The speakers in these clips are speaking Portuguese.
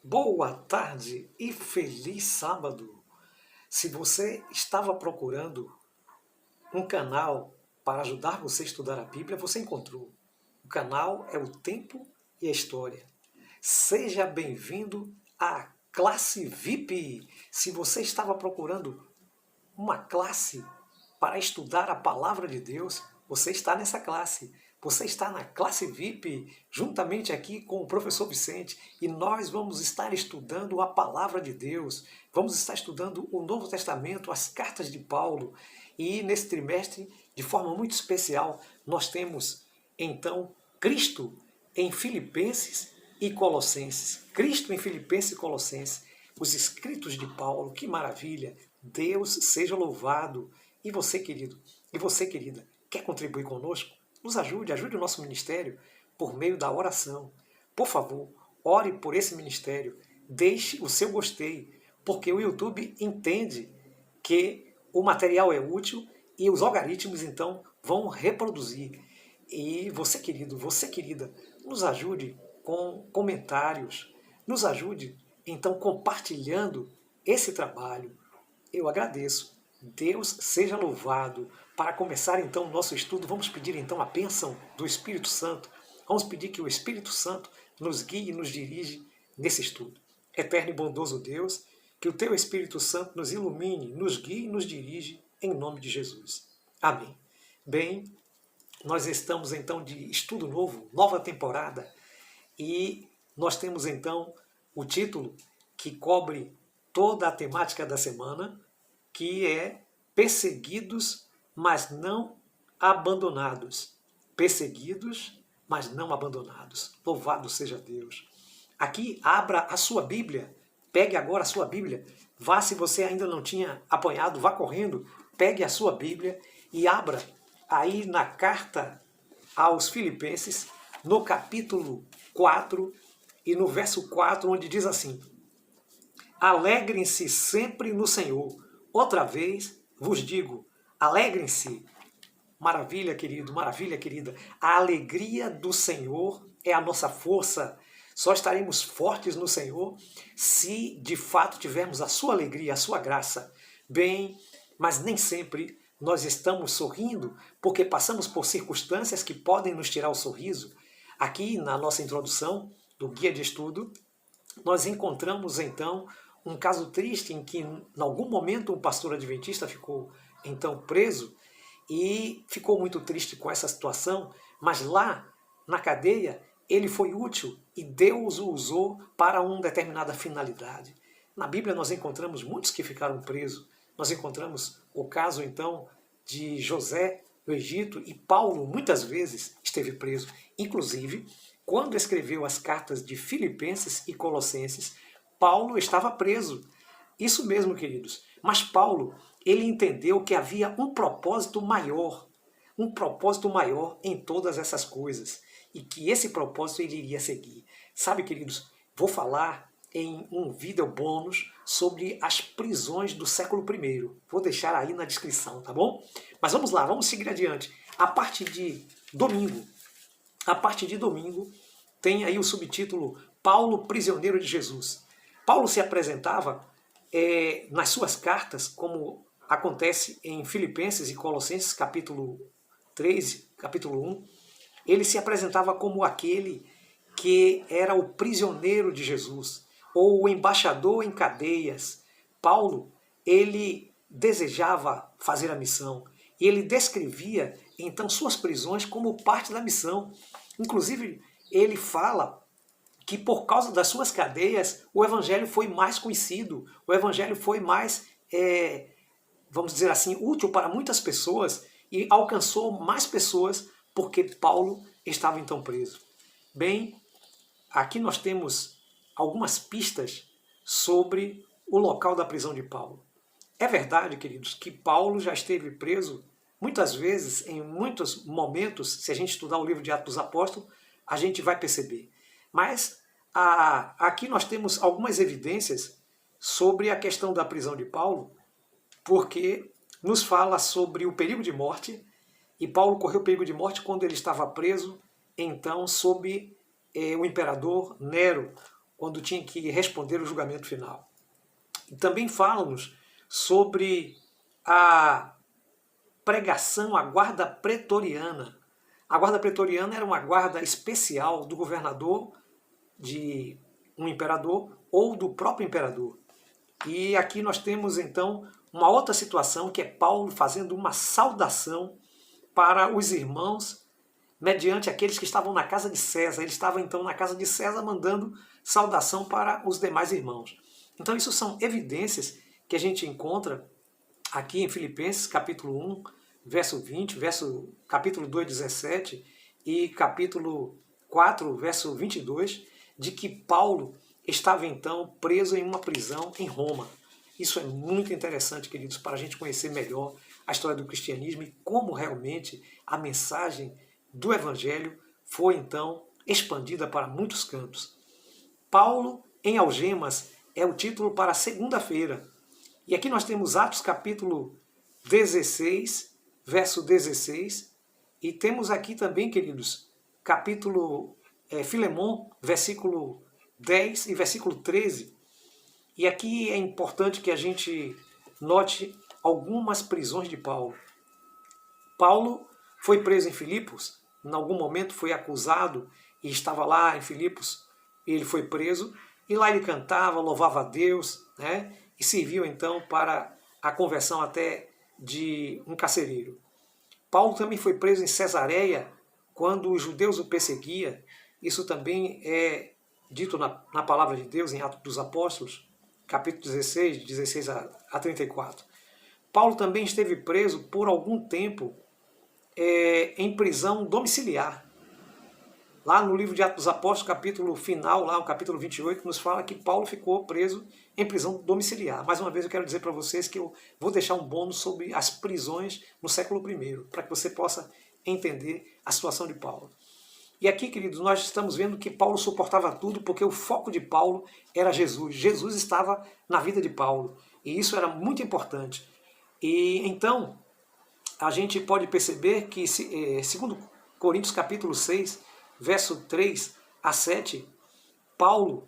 Boa tarde e feliz sábado! Se você estava procurando um canal para ajudar você a estudar a Bíblia, você encontrou. O canal é o Tempo e a História. Seja bem-vindo à classe VIP! Se você estava procurando uma classe para estudar a Palavra de Deus, você está nessa classe. Você está na classe VIP, juntamente aqui com o professor Vicente, e nós vamos estar estudando a Palavra de Deus. Vamos estar estudando o Novo Testamento, as cartas de Paulo. E nesse trimestre, de forma muito especial, nós temos, então, Cristo em Filipenses e Colossenses. Cristo em Filipenses e Colossenses. Os escritos de Paulo, que maravilha! Deus seja louvado! E você, querido, e você, querida, quer contribuir conosco? Nos ajude, ajude o nosso ministério por meio da oração. Por favor, ore por esse ministério, deixe o seu gostei, porque o YouTube entende que o material é útil e os algoritmos, então, vão reproduzir. E você, querido, você, querida, nos ajude com comentários, nos ajude, então, compartilhando esse trabalho. Eu agradeço. Deus seja louvado. Para começar então o nosso estudo, vamos pedir então a bênção do Espírito Santo. Vamos pedir que o Espírito Santo nos guie e nos dirige nesse estudo. Eterno e bondoso Deus, que o teu Espírito Santo nos ilumine, nos guie e nos dirige em nome de Jesus. Amém. Bem, nós estamos então de estudo novo, nova temporada, e nós temos então o título que cobre toda a temática da semana, que é Perseguidos, mas não abandonados. Perseguidos, mas não abandonados. Louvado seja Deus. Aqui, abra a sua Bíblia. Pegue agora a sua Bíblia. Vá, se você ainda não tinha apanhado, vá correndo. Pegue a sua Bíblia e abra aí na carta aos Filipenses, no capítulo 4 e no verso 4, onde diz assim: Alegrem-se sempre no Senhor. Outra vez vos digo, alegrem-se. Maravilha, querido, maravilha, querida. A alegria do Senhor é a nossa força. Só estaremos fortes no Senhor se de fato tivermos a sua alegria, a sua graça. Bem, mas nem sempre nós estamos sorrindo porque passamos por circunstâncias que podem nos tirar o sorriso. Aqui na nossa introdução do guia de estudo, nós encontramos então um caso triste em que, em algum momento, um pastor adventista ficou então preso e ficou muito triste com essa situação, mas lá na cadeia ele foi útil e Deus o usou para uma determinada finalidade. Na Bíblia nós encontramos muitos que ficaram presos. Nós encontramos o caso então de José no Egito, e Paulo muitas vezes esteve preso. Inclusive, quando escreveu as cartas de Filipenses e Colossenses, Paulo estava preso. Isso mesmo, queridos. Mas Paulo, ele entendeu que havia um propósito maior em todas essas coisas, e que esse propósito ele iria seguir. Sabe, queridos, vou falar em um vídeo bônus sobre as prisões do século I. Vou deixar aí na descrição, tá bom? Mas vamos lá, vamos seguir adiante. A partir de domingo, tem aí o subtítulo Paulo, prisioneiro de Jesus. Paulo se apresentava nas suas cartas, como acontece em Filipenses e Colossenses, capítulo 3, capítulo 1, ele se apresentava como aquele que era o prisioneiro de Jesus, ou o embaixador em cadeias. Paulo, ele desejava fazer a missão, e ele descrevia então suas prisões como parte da missão. Inclusive, ele fala que por causa das suas cadeias, o evangelho foi mais conhecido, o evangelho foi mais, vamos dizer assim, útil para muitas pessoas e alcançou mais pessoas porque Paulo estava então preso. Bem, aqui nós temos algumas pistas sobre o local da prisão de Paulo. É verdade, queridos, que Paulo já esteve preso muitas vezes, em muitos momentos. Se a gente estudar o livro de Atos dos Apóstolos, a gente vai perceber. Mas aqui nós temos algumas evidências sobre a questão da prisão de Paulo, porque nos fala sobre o perigo de morte, e Paulo correu perigo de morte quando ele estava preso, então, sob o imperador Nero, quando tinha que responder o julgamento final. E também fala-nos sobre a pregação à guarda pretoriana. A guarda pretoriana era uma guarda especial do governador, de um imperador ou do próprio imperador. E aqui nós temos então uma outra situação, que é Paulo fazendo uma saudação para os irmãos mediante aqueles que estavam na casa de César. Ele estava então na casa de César mandando saudação para os demais irmãos. Então isso são evidências que a gente encontra aqui em Filipenses capítulo 1, verso 20, capítulo 2, 17 e capítulo 4, verso 22, de que Paulo estava então preso em uma prisão em Roma. Isso é muito interessante, queridos, para a gente conhecer melhor a história do cristianismo e como realmente a mensagem do Evangelho foi então expandida para muitos cantos. Paulo em algemas é o título para segunda-feira. E aqui nós temos Atos capítulo 16, verso 16, e temos aqui também, queridos, capítulo Filemon, versículo 10 e versículo 13. E aqui é importante que a gente note algumas prisões de Paulo. Paulo foi preso em Filipos, em algum momento foi acusado e estava lá em Filipos, ele foi preso, e lá ele cantava, louvava a Deus, né? E serviu então para a conversão até de um carcereiro. Paulo também foi preso em Cesareia, quando os judeus o perseguiam. Isso também é dito na palavra de Deus, em Atos dos Apóstolos, capítulo 16, de 16 a 34. Paulo também esteve preso por algum tempo em prisão domiciliar. Lá no livro de Atos dos Apóstolos, capítulo final, lá o capítulo 28, nos fala que Paulo ficou preso em prisão domiciliar. Mais uma vez eu quero dizer para vocês que eu vou deixar um bônus sobre as prisões no século I, para que você possa entender a situação de Paulo. E aqui, queridos, nós estamos vendo que Paulo suportava tudo porque o foco de Paulo era Jesus. Jesus estava na vida de Paulo e isso era muito importante. E então, a gente pode perceber que, segundo Coríntios capítulo 6, verso 3 a 7, Paulo,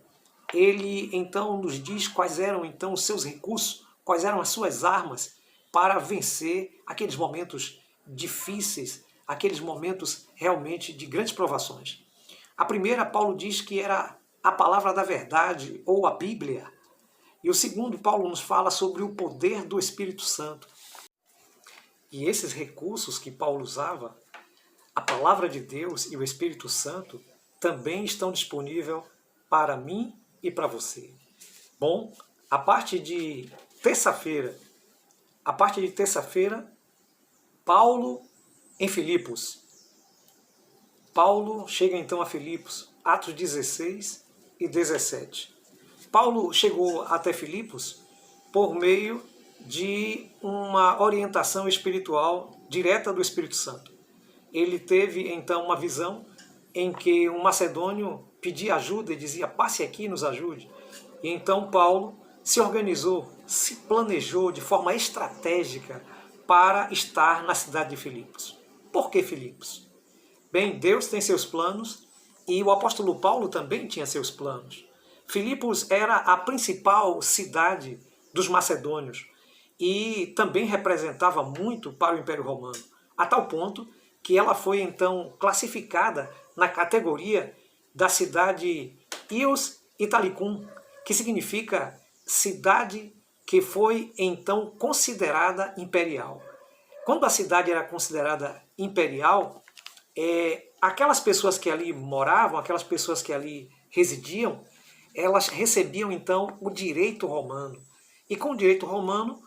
ele então nos diz quais eram então os seus recursos, quais eram as suas armas para vencer aqueles momentos difíceis, aqueles momentos realmente de grandes provações. A primeira, Paulo diz que era a palavra da verdade, ou a Bíblia. E o segundo, Paulo nos fala sobre o poder do Espírito Santo. E esses recursos que Paulo usava, a palavra de Deus e o Espírito Santo, também estão disponíveis para mim e para você. Bom, a parte de terça-feira, Paulo em Filipos. Paulo chega então a Filipos, Atos 16 e 17. Paulo chegou até Filipos por meio de uma orientação espiritual direta do Espírito Santo. Ele teve então uma visão em que um macedônio pedia ajuda e dizia: passe aqui e nos ajude. E então Paulo se organizou, se planejou de forma estratégica para estar na cidade de Filipos. Por que Filipos? Bem, Deus tem seus planos e o apóstolo Paulo também tinha seus planos. Filipos era a principal cidade dos macedônios e também representava muito para o Império Romano, a tal ponto que ela foi então classificada na categoria da cidade Ius Italicum, que significa cidade que foi então considerada imperial. Quando a cidade era considerada imperial, aquelas pessoas que ali moravam, aquelas pessoas que ali residiam, elas recebiam então o direito romano. E com o direito romano,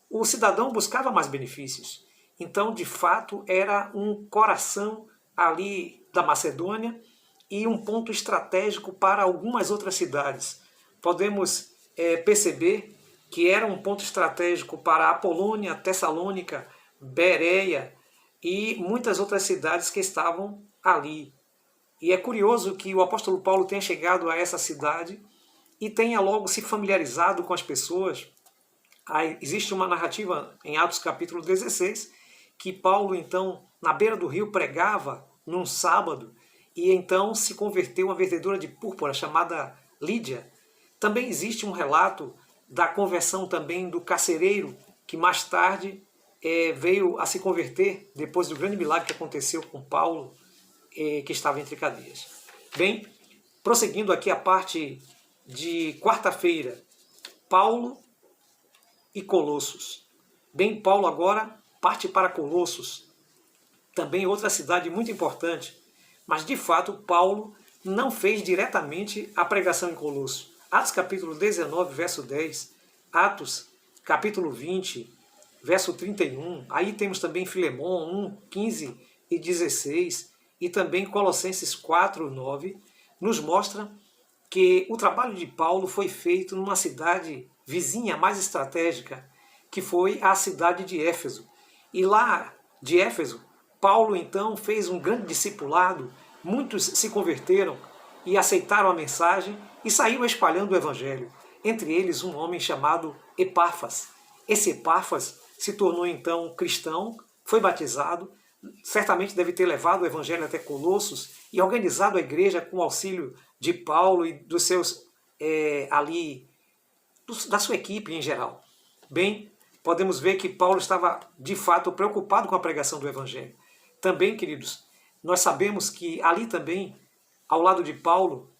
o cidadão buscava mais benefícios. Então, de fato, era um coração ali da Macedônia e um ponto estratégico para algumas outras cidades. Podemos perceber que era um ponto estratégico para a Polônia, Tessalônica, Bereia e muitas outras cidades que estavam ali. E é curioso que o apóstolo Paulo tenha chegado a essa cidade e tenha logo se familiarizado com as pessoas. Existe uma narrativa em Atos capítulo 16, que Paulo então, na beira do rio, pregava num sábado, e então se converteu uma vendedora de púrpura chamada Lídia. Também existe um relato da conversão também do carcereiro, que mais tarde veio a se converter depois do grande milagre que aconteceu com Paulo, que estava entre cadeias. Bem, prosseguindo aqui a parte de quarta-feira, Paulo e Colossos. Bem, Paulo agora parte para Colossos, também outra cidade muito importante, mas de fato Paulo não fez diretamente a pregação em Colossos. Atos capítulo 19, verso 10, Atos capítulo 20, verso 31, aí temos também Filemon 1, 15 e 16, e também Colossenses 4, 9, nos mostra que o trabalho de Paulo foi feito numa cidade vizinha mais estratégica, que foi a cidade de Éfeso. E lá de Éfeso, Paulo então fez um grande discipulado, muitos se converteram e aceitaram a mensagem e saíram espalhando o evangelho. Entre eles um homem chamado Epáfras. Esse Epáfras se tornou então cristão, foi batizado, certamente deve ter levado o evangelho até Colossos e organizado a igreja com o auxílio de Paulo e dos seus da sua equipe em geral. Bem, podemos ver que Paulo estava de fato preocupado com a pregação do evangelho. Também, queridos, nós sabemos que ali também, ao lado de Paulo,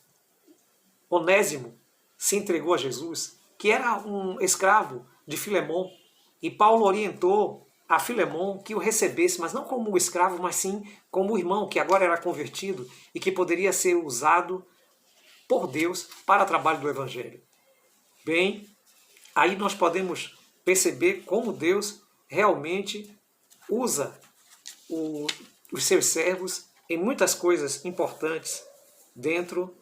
Onésimo se entregou a Jesus, que era um escravo de Filemon, e Paulo orientou a Filemon que o recebesse, mas não como escravo, mas sim como irmão, que agora era convertido e que poderia ser usado por Deus para o trabalho do evangelho. Bem, aí nós podemos perceber como Deus realmente usa os seus servos em muitas coisas importantes dentro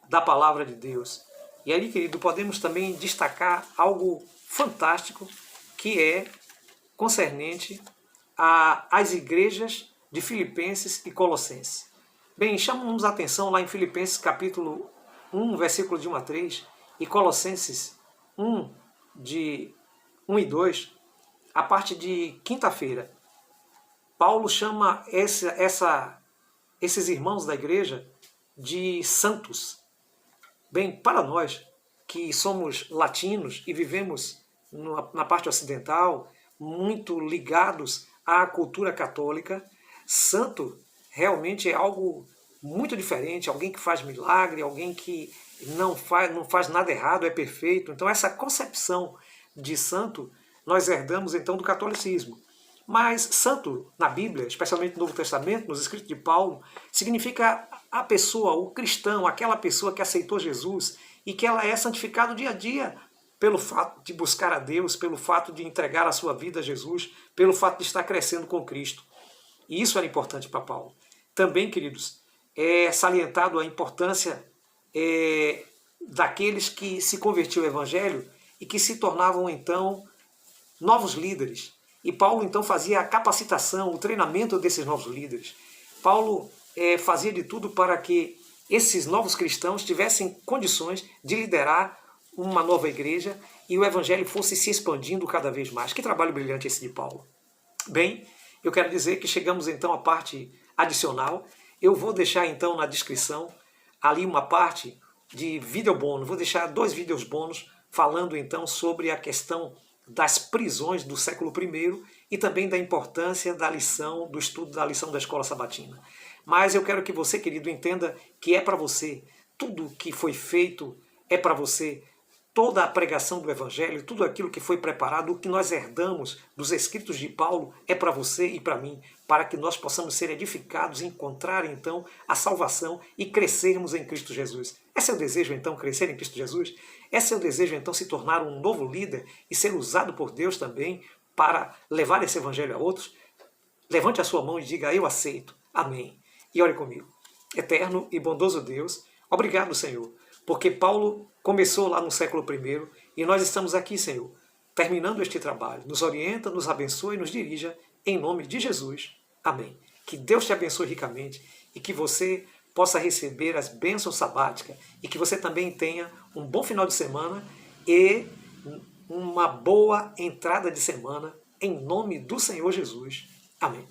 da palavra de Deus. E ali, querido, podemos também destacar algo fantástico que é concernente às igrejas de Filipenses e Colossenses. Bem, chamamos a atenção lá em Filipenses capítulo 1, versículo de 1 a 3, e Colossenses 1, de 1 e 2, a parte de quinta-feira. Paulo chama esses irmãos da igreja de santos. Bem, para nós que somos latinos e vivemos na parte ocidental, muito ligados à cultura católica, santo realmente é algo muito diferente, alguém que faz milagre, alguém que não faz nada errado, é perfeito. Então essa concepção de santo nós herdamos então do catolicismo. Mas santo na Bíblia, especialmente no Novo Testamento, nos escritos de Paulo, significa a pessoa, o cristão, aquela pessoa que aceitou Jesus e que ela é santificada dia a dia pelo fato de buscar a Deus, pelo fato de entregar a sua vida a Jesus, pelo fato de estar crescendo com Cristo. E isso era importante para Paulo. Também, queridos, é salientado a importância daqueles que se convertiam ao Evangelho e que se tornavam, então, novos líderes. E Paulo, então, fazia a capacitação, o treinamento desses novos líderes. Paulo fazia de tudo para que esses novos cristãos tivessem condições de liderar uma nova igreja e o Evangelho fosse se expandindo cada vez mais. Que trabalho brilhante esse de Paulo. Bem, eu quero dizer que chegamos, então, à parte adicional. Eu vou deixar, então, na descrição ali uma parte de vídeo bônus. Vou deixar 2 vídeos bônus falando, então, sobre a questão das prisões do século I e também da importância da lição, do estudo da lição da escola sabatina. Mas eu quero que você, querido, entenda que é para você. Tudo que foi feito é para você. Toda a pregação do Evangelho, tudo aquilo que foi preparado, o que nós herdamos dos escritos de Paulo é para você e para mim, para que nós possamos ser edificados e encontrar, então, a salvação e crescermos em Cristo Jesus. É seu desejo, então, crescer em Cristo Jesus? É seu desejo, então, se tornar um novo líder e ser usado por Deus também para levar esse Evangelho a outros? Levante a sua mão e diga, eu aceito. Amém. E ore comigo. Eterno e bondoso Deus, obrigado, Senhor, porque Paulo começou lá no século I e nós estamos aqui, Senhor, terminando este trabalho. Nos orienta, nos abençoe e nos dirija, em nome de Jesus. Amém. Que Deus te abençoe ricamente e que você possa receber as bênçãos sabáticas e que você também tenha um bom final de semana e uma boa entrada de semana, em nome do Senhor Jesus. Amém.